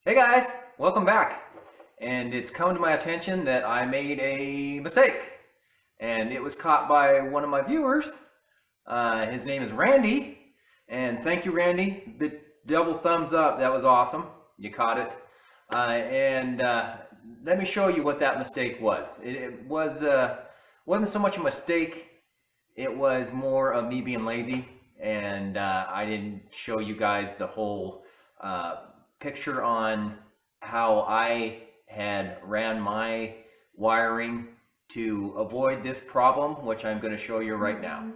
Hey guys, welcome back. And it's come to my attention that I made a mistake. And it was caught by one of my viewers. His name is Randy. And thank you, Randy. The double thumbs up, that was awesome. You caught it. Let me show you what that mistake was. It wasn't so much a mistake, it was more of me being lazy. And I didn't show you guys the whole picture on how I had ran my wiring to avoid this problem, which I'm going to show you right now.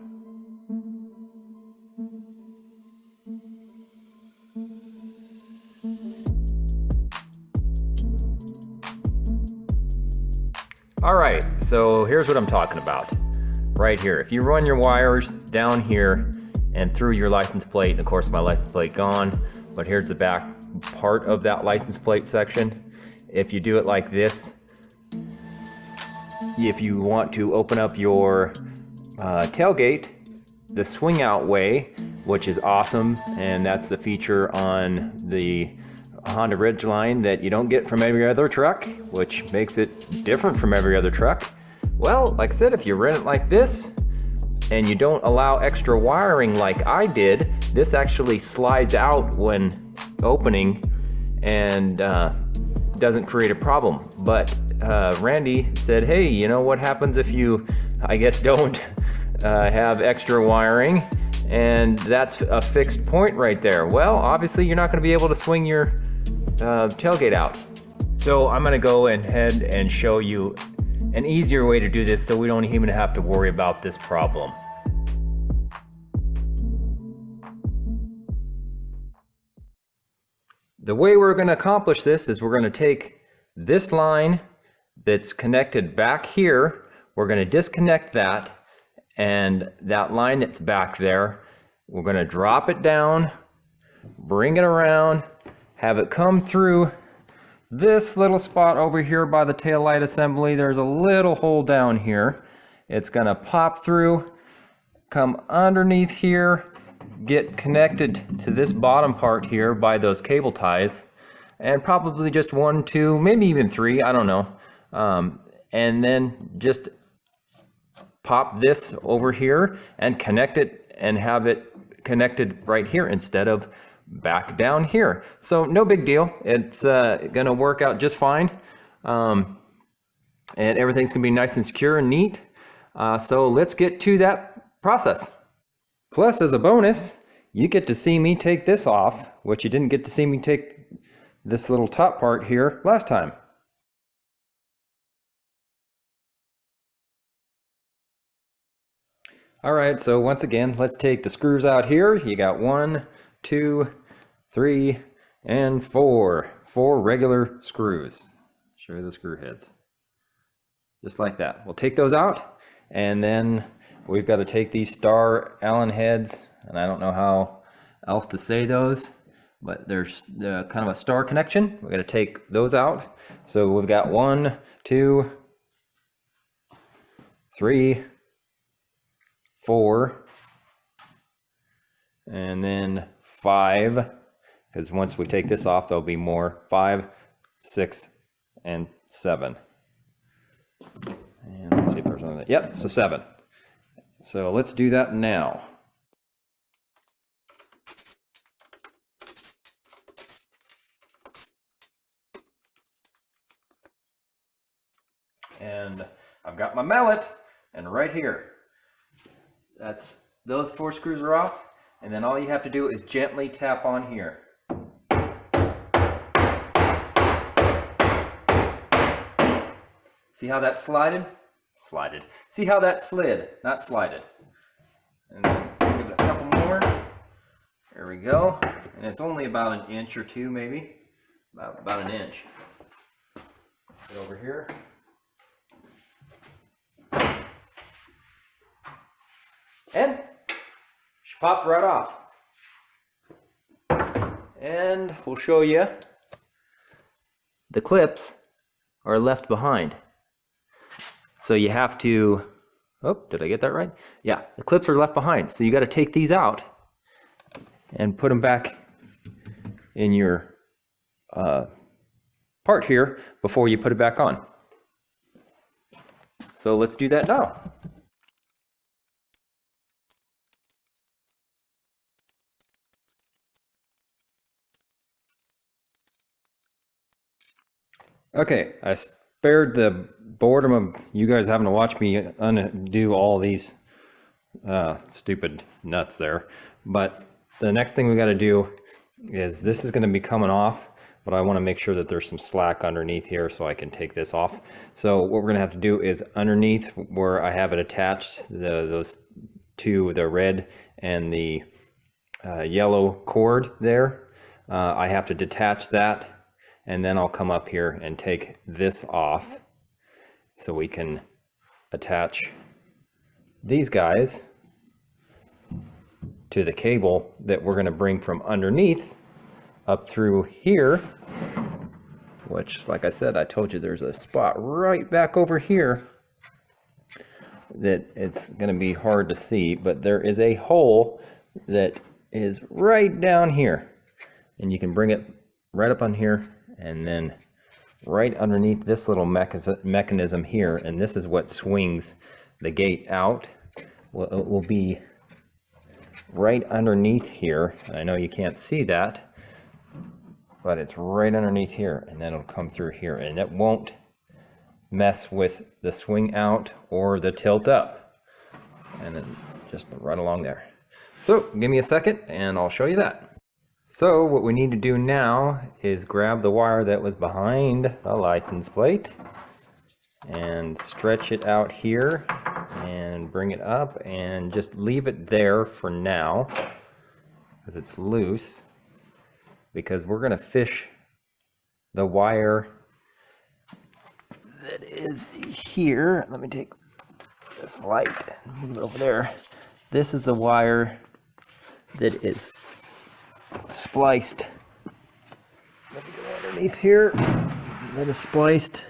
Alright, so here's what I'm talking about. Right here. If you run your wires down here and through your license plate, and of course my license plate gone, but here's the back part of that license plate section. If you do it like this, if you want to open up your tailgate the swing out way, which is awesome, and that's the feature on the Honda Ridgeline that you don't get from every other truck, which makes it different from every other truck. Well, like I said, if you run it like this and you don't allow extra wiring like I did, this actually slides out when opening and doesn't create a problem. But Randy said, hey, you know what happens if you, I guess, don't have extra wiring, and that's a fixed point right there. Well, obviously you're not going to be able to swing your tailgate out. So I'm going to go ahead and show you an easier way to do this so we don't even have to worry about this problem. The way we're going to accomplish this is we're going to take this line that's connected back here, we're going to disconnect that, and that line that's back there, we're going to drop it down, bring it around, have it come through this little spot over here by the tail light assembly. There's a little hole down here. It's going to pop through, come underneath here, get connected to this bottom part here by those cable ties, and probably just 1, 2, maybe even 3, I don't know. And then just pop this over here and connect it and have it connected right here instead of back down here. So no big deal. It's gonna work out just fine. And everything's gonna be nice and secure and neat. So let's get to that process. Plus, as a bonus, you get to see me take this off, which you didn't get to see me take this little top part here last time. All right, so once again, let's take the screws out here. You got 1, 2, 3, and 4. 4 regular screws. Show you the screw heads. Just like that. We'll take those out, and then we've got to take these star Allen heads, and I don't know how else to say those, but there's kind of a star connection. We're going to take those out. So we've got 1, 2, 3, 4, and then 5, because once we take this off, there'll be more. 5, 6, and 7. And let's see if there's another. Yep, so 7. So let's do that now. And I've got my mallet, and right here, those 4 screws are off, and then all you have to do is gently tap on here. See how that slided? Slided. See how that slid, not slided. And then give it a couple more. There we go. And it's only about an inch or 2, maybe. About an inch. Get over here. And she popped right off. And we'll show you the clips are left behind. So you have to, oh, did I get that right? Yeah, the clips are left behind. So you got to take these out and put them back in your part here before you put it back on. So let's do that now. Okay, I spared the boredom of you guys having to watch me undo all these stupid nuts there. But the next thing we got to do is this is going to be coming off, but I want to make sure that there's some slack underneath here so I can take this off. So what we're going to have to do is underneath where I have it attached, those two, the red and the yellow cord there, I have to detach that, and then I'll come up here and take this off so we can attach these guys to the cable that we're going to bring from underneath up through here, which, like I said, I told you there's a spot right back over here that it's going to be hard to see, but there is a hole that is right down here, and you can bring it right up on here and then right underneath this little mechanism here, and this is what swings the gate out. It will be right underneath here. I know you can't see that, but it's right underneath here, and then it'll come through here, and it won't mess with the swing out or the tilt up, and then just right along there. So give me a second and I'll show you that. So what we need to do now is grab the wire that was behind the license plate and stretch it out here and bring it up and just leave it there for now because it's loose, because we're going to fish the wire that is here. Let me take this light and move it over there. This is the wire that is spliced. Let me go underneath here. That is spliced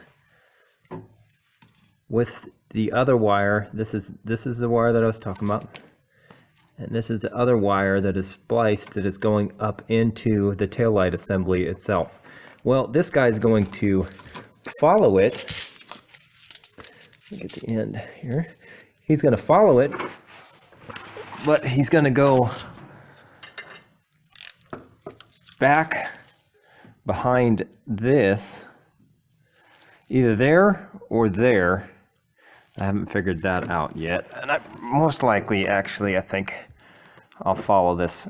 with the other wire. This is the wire that I was talking about, and this is the other wire that is spliced, that is going up into the taillight assembly itself. Well, this guy is going to follow it. Look at the end here. He's going to follow it, but he's going to go back behind this, either there or there. I haven't figured that out yet, and I most likely, actually, I think I'll follow this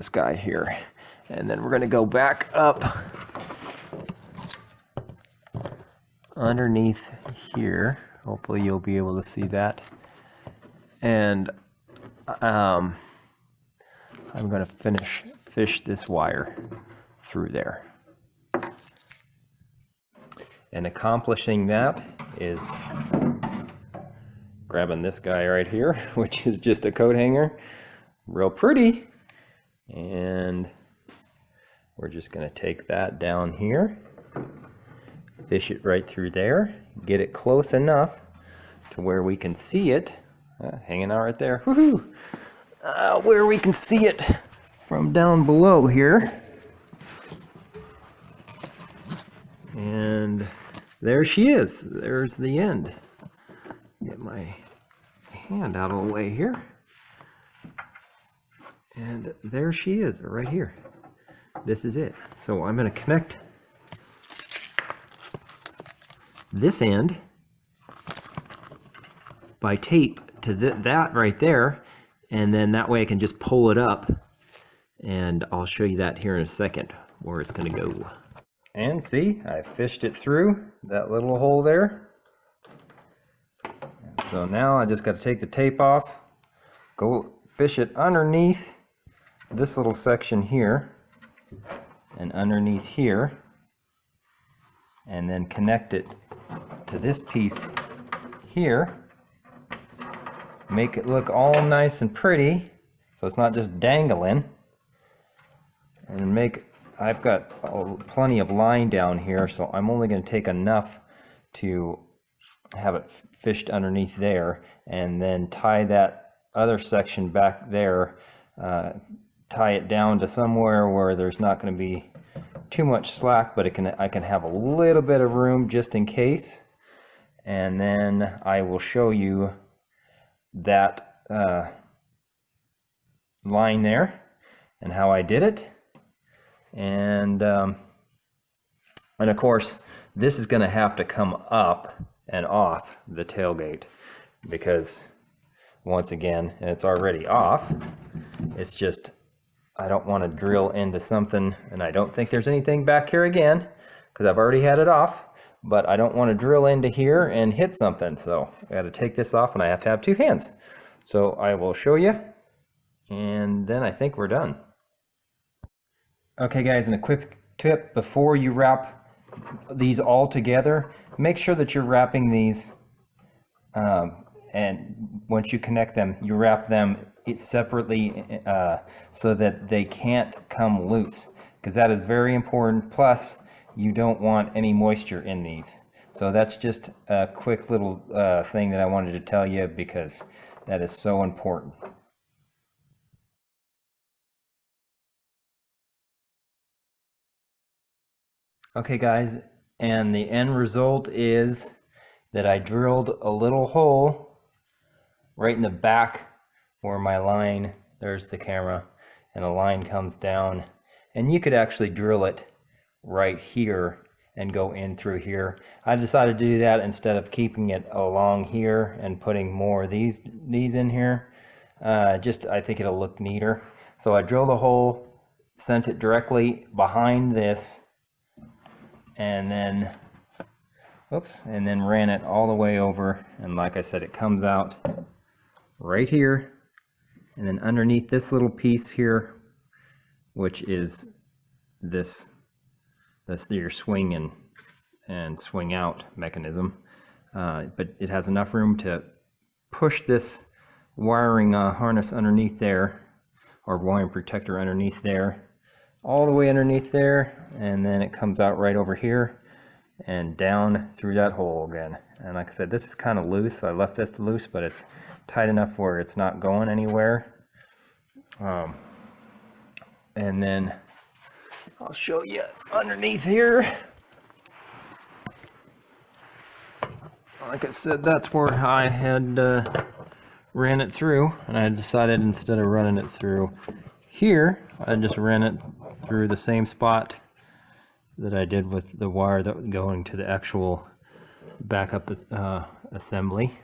guy here, and then we're going to go back up underneath here. Hopefully you'll be able to see that, and I'm going to fish this wire through there. And accomplishing that is grabbing this guy right here, which is just a coat hanger, real pretty, and we're just going to take that down here, fish it right through there, get it close enough to where we can see it, hanging out right there, woohoo, where we can see it from down below here. And there she is. There's the end. Get my hand out of the way here. And there she is, right here. This is it. So I'm going to connect this end by tape to that right there, and then that way I can just pull it up, and I'll show you that here in a second where it's going to go. And see, I fished it through that little hole there. So now I just got to take the tape off, go fish it underneath this little section here and underneath here, and then connect it to this piece here. Make it look all nice and pretty so it's not just dangling. And I've got plenty of line down here, so I'm only going to take enough to have it fished underneath there, and then tie that other section back there, tie it down to somewhere where there's not going to be too much slack, but I can have a little bit of room just in case. And then I will show you that line there and how I did it. And of course, this is going to have to come up and off the tailgate, because once again, and it's already off, it's just, I don't want to drill into something, and I don't think there's anything back here again, because I've already had it off, but I don't want to drill into here and hit something, so I got to take this off, and I have to have two hands. So I will show you, and then I think we're done. Okay guys, and a quick tip before you wrap these all together, make sure that you're wrapping these, and once you connect them, you wrap them separately so that they can't come loose, because that is very important. Plus, you don't want any moisture in these. So that's just a quick little thing that I wanted to tell you, because that is so important. Okay guys, and the end result is that I drilled a little hole right in the back where my line, there's the camera, and the line comes down, and you could actually drill it right here and go in through here. I decided to do that instead of keeping it along here and putting more of these in here. Just, I think it'll look neater. So I drilled a hole, sent it directly behind this, and then and then ran it all the way over, and like I said, it comes out right here, and then underneath this little piece here, which is this, that's your swing and swing out mechanism, but it has enough room to push this wiring harness underneath there, or wiring protector underneath there, all the way underneath there, and then it comes out right over here and down through that hole again. And like I said, this is kind of loose, so I left this loose, but it's tight enough where it's not going anywhere. And then I'll show you underneath here. Like I said, that's where I had ran it through, and I decided instead of running it through here, I just ran it through the same spot that I did with the wire that was going to the actual backup assembly,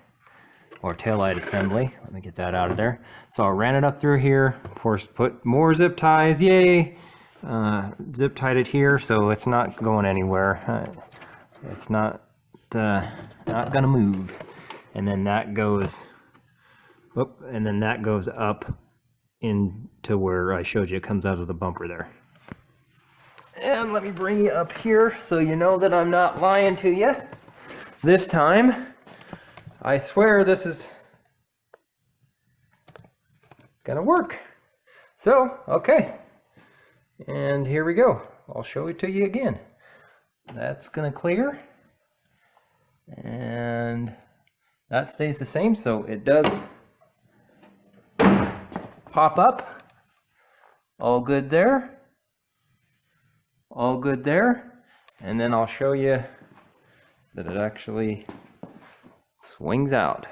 or taillight assembly. Let me get that out of there. So I ran it up through here, of course, put more zip ties, yay! Zip tied it here so it's not going anywhere. It's not gonna move. And then that goes, and then that goes up into where I showed you, it comes out of the bumper there. And let me bring you up here so you know that I'm not lying to you this time. I swear this is gonna work. So, okay. And here we go. I'll show it to you again. That's gonna clear. And that stays the same, so it does pop up. All good there. All good there. And then I'll show you that it actually swings out.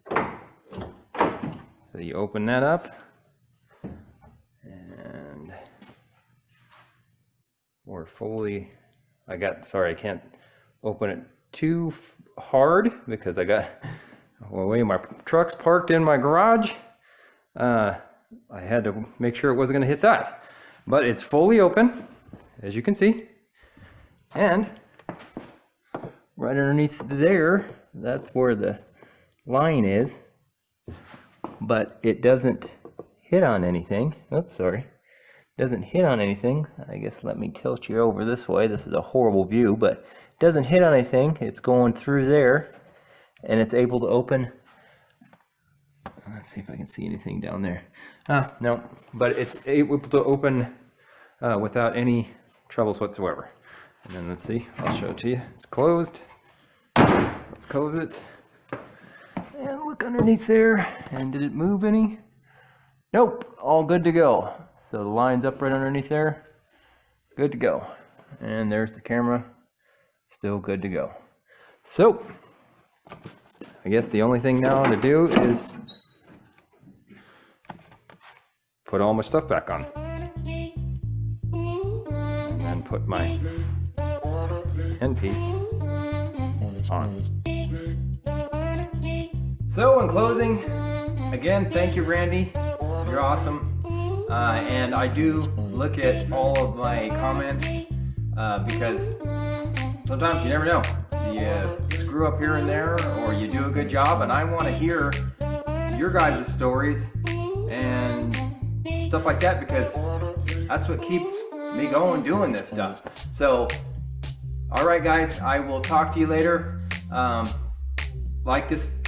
So you open that up, and we're fully, sorry, I can't open it too hard because I got, well, wait, my truck's parked in my garage. I had to make sure it wasn't gonna hit that, but it's fully open, as you can see, and right underneath there, that's where the line is, but it doesn't hit on anything. Oops, sorry. Doesn't hit on anything. I guess let me tilt you over this way. This is a horrible view, but it doesn't hit on anything. It's going through there, and it's able to open. Let's see if I can see anything down there. No, but it's able to open without any troubles whatsoever. And then let's see, I'll show it to you. It's closed. Let's close it. And look underneath there. And did it move any? Nope, all good to go. So the line's up right underneath there. Good to go. And there's the camera. Still good to go. So, I guess the only thing now to do is put all my stuff back on. And then put my end piece on. So in closing, again, thank you, Randy. You're awesome. And I do look at all of my comments because sometimes you never know. You screw up here and there, or you do a good job, and I want to hear your guys' stories and stuff like that, because that's what keeps me going doing this stuff. So, all right, guys, I will talk to you later. Like this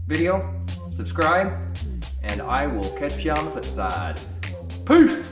video, subscribe, and I will catch you on the flip side. Peace!